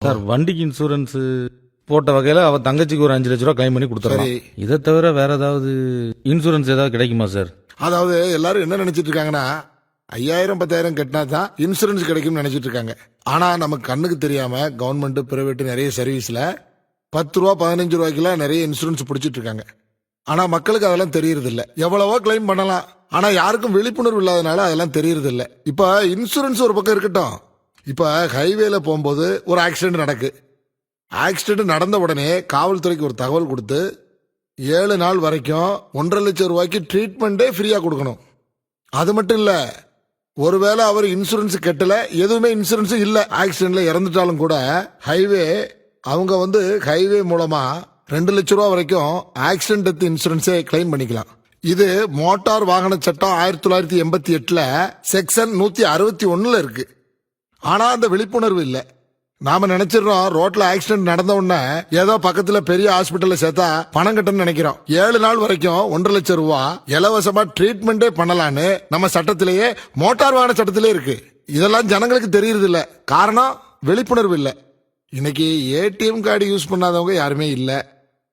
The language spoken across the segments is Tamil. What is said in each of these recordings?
சார் வண்டிக்கு இன்சூரன்ஸ் போட்ட வகையில அவ தங்கச்சிக்கு ஒரு 5 லட்ச ரூபா கிளைம் பண்ணி கொடுத்துறோம். இதை தவிர வேற ஏதாவது இன்சூரன்ஸ் ஏதாவது கிடைக்குமா சார்? அதாவது எல்லாரும் என்ன நினைச்சிட்டு இருக்காங்கன்னா 5000 10,000 கட்டினா தான் இன்சூரன்ஸ் கிடைக்கும்னு நினைச்சிட்டு இருக்காங்க. ஆனா நமக்கு கண்ணுக்கு தெரியாம கவர்மெண்ட் பிரைவேட் நிறைய சர்வீஸ்ல 10 ரூபா 15 ரூபாய்க்குலாம் நிறைய இன்சூரன்ஸ் பிடிச்சிட்டு இருக்காங்க. ஆனா மக்களுக்கு அதெல்லாம் தெரியறது இல்ல. எவ்வளவோ கிளைம் பண்ணலாம், ஆனா யாருக்கும் விழிப்புணர்வு இல்லாதனால அதெல்லாம் தெரியறது இல்ல. இப்ப இன்சூரன்ஸ் ஒரு பக்கம் இருக்கட்டும், இப்ப ஹைவேல போகும்போது ஒரு ஆக்சிடென்ட் நடக்கு. ஆக்சிடென்ட் நடந்த உடனே காவல்துறைக்கு ஒரு தகவல் கொடுத்து 7 நாள் வரைக்கும் 1.5 லட்சம் ரூபாய்க்கு ட்ரீட்மெண்டே ஃப்ரீயா கொடுக்கணும். அது மட்டும் இல்ல, ஒருவேளை அவர் இன்சூரன்ஸ் கட்டல, எதுவுமே இன்சூரன்ஸ் இல்ல, ஆக்சிடென்ட்ல இறந்துட்டாலும் கூட அவங்க ஹைவே மூலமா 2 லட்சம் ரூபாய் வரைக்கும் ஆக்சிடென்ட் டெத் இன்சூரன்ஸே கிளைம் பண்ணிக்கலாம். இது மோட்டார் வாகன சட்டம் 1988 செக்ஷன் 161 இருக்கு. ஆனா அந்த விழிப்புணர்வு இல்ல. நாம நினைச்சிடறோம் ரோட்ல ஆக்சிடென்ட் நடந்த உடனே ஏதோ பக்கத்துல பெரிய ஹாஸ்பிட்டல்ல சேர்த்தா பணம் கட்டணும்னு நினைக்கிறோம். 7 நாள் வரைக்கும் 1.5 லட்சம் ரூபாய் இலவசமா ட்ரீட்மெண்டே பண்ணலான்னு நம்ம சட்டத்திலேயே மோட்டார் வாகன சட்டத்திலே இருக்கு. இதெல்லாம் ஜனங்களுக்கு தெரியறது இல்ல. காரணம் விழிப்புணர்வு இல்ல. இன்னைக்கு ஏடிஎம் கார்டு யூஸ் பண்ணாதவங்க யாருமே இல்ல.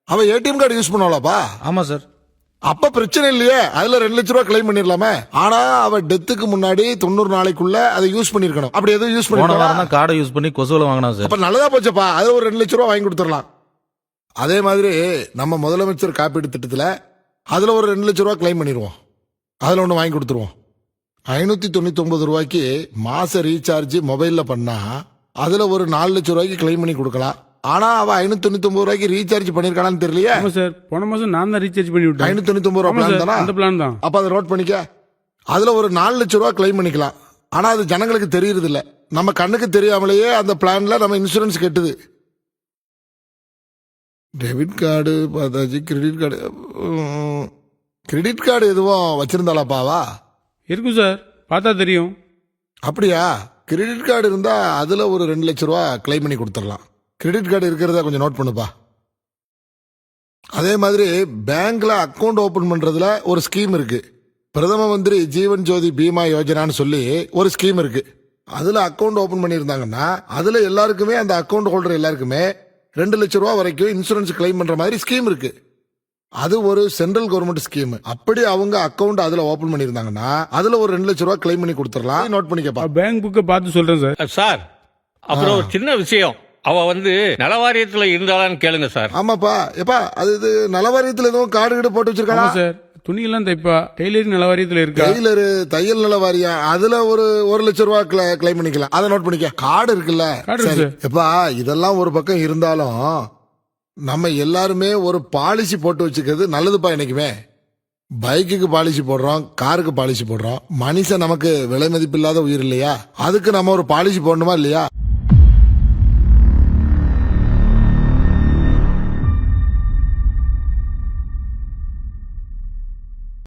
அவ ஏடிஎம் கார்டு யூஸ் பண்ணுவாளாப்பா? ஆமா சார். அப்ப பிரச்சனை இல்லையே, அதுல 2 லட்சம் ரூபாய் கிளைம் பண்ணிடலாமே. ஆனா அவ டெத்துக்கு முன்னாடி 90 நாளைக்குள்ள அதை யூஸ் பண்ணிருக்கணும். அப்படி எதுவும் யூஸ் பண்ணி கார்டை யூஸ் பண்ணி கொசுவல வாங்கினா சார். அப்ப நல்லதா போச்சப்பா, அது ஒரு 2 லட்சம் ரூபாய் வாங்கி கொடுத்துடலாம். அதே மாதிரி நம்ம முதலமைச்சர் காப்பீடு திட்டத்துல அதுல ஒரு 2 லட்சம் ரூபாய் கிளைம் பண்ணிடுவோம். அதுல ஒண்ணு வாங்கி கொடுத்துருவோம். 599 ரூபாய்க்கு மாச ரீசார்ஜ் மொபைல்ல பண்ணா அதுல ஒரு 4 லட்சம் ரூபாய்க்கு கிளைம் பண்ணி கொடுக்கலாம். ஆனா அவ 599 ரூபாய்க்கு ரீசார்ஜ் பண்ணிருக்கானு தெரியலையே. சார் போன மாசம் நான் தான் ரீசார்ஜ் பண்ணி விட்டேன். 599 ரூபாய் பிளான் தானா? அந்த பிளான் தான். அப்ப அதை நோட் பண்ணிக்க. அதுல ஒரு 4 லட்சம் ரூபாய் கிளைம் பண்ணிக்கலாம். ஆனா அது ஜனங்களுக்கு தெரியறது இல்ல. நம்ம கண்ணுக்கு தெரியாமலேயே அந்த பிளான்ல நம்ம இன்சூரன்ஸ் கட்டுது. டெபிட் கார்டு பார்த்தாச்சு, கிரெடிட் கார்டு எதுவும் வச்சிருந்தாலாப்பாவா? இருக்கும் சார், பார்த்தா தெரியும். அப்படியா? கிரெடிட் கார்டு இருந்தா அதுல ஒரு 2 லட்சம் ரூபாய் கிளைம் பண்ணி கொடுத்துடலாம். கிரெடிட் கார்டு இருக்கிறத கொஞ்சம் நோட் பண்ணுப்பா. அதே மாதிரி பேங்க்ல அக்கௌண்ட் ஓபன் பண்றதுல ஒரு ஸ்கீம் இருக்கு. பிரதம மந்திரி ஜீவன் ஜோதி பீமா யோஜனான்னு சொல்லி ஒரு ஸ்கீம் இருக்கு. அதுல அக்கௌண்ட் ஓபன் பண்ணியிருந்தாங்கன்னா அதுல எல்லாருக்குமே, அந்த அக்கௌண்ட் ஹோல்டர் எல்லாருக்குமே 2 லட்சம் ரூபாய் வரைக்கும் இன்சூரன்ஸ் கிளைம் பண்ற மாதிரி ஸ்கீம் இருக்கு. அது ஒரு சென்ட்ரல் கவர்மெண்ட் ஸ்கீம். அப்படி அவங்க அக்கௌண்ட் அதுல ஓபன் பண்ணிருந்தாங்கன்னா அதுல ஒரு 2 லட்சம் ரூபாய் கிளைம் பண்ணி கொடுத்துடலாம். நோட் பண்ணிக்கப்பா. பேங்க் புக்கை பார்த்து சொல்றேன் சார். சார் அப்புறம் ஒரு சின்ன விஷயம், அவ நலவாரியத்துல இருந்தாலான்னு கேளுங்க சார். ஆமாப்பா. எப்பா அது நலவாரியத்துல எதுவும் கார்டு கிட்ட போட்டு வச்சிருக்காங்க சார்? துணியெல்லாம் தைப்பா, டெய்லரிங் நலவாரியத்துல இருக்கு. டெய்லரு தையல் நலவாரியம், அதுல ஒரு 1 லட்சம் ரூபாய் கிளைம் பண்ணிக்கலாம். அதை நோட் பண்ணிக்க. கார்டு இருக்குல்ல. எப்பா இதெல்லாம் ஒரு பக்கம் இருந்தாலும் நம்ம எல்லாருமே ஒரு பாலிசி போட்டு வச்சுக்கிறது நல்லதுப்பா. என்னைக்குமே பைக்குக்கு பாலிசி போடுறோம், காருக்கு பாலிசி போடுறோம். மனுஷன் நமக்கு விலை மதிப்பு இல்லாத உயிர் இல்லையா? அதுக்கு நம்ம ஒரு பாலிசி போடணுமா இல்லையா?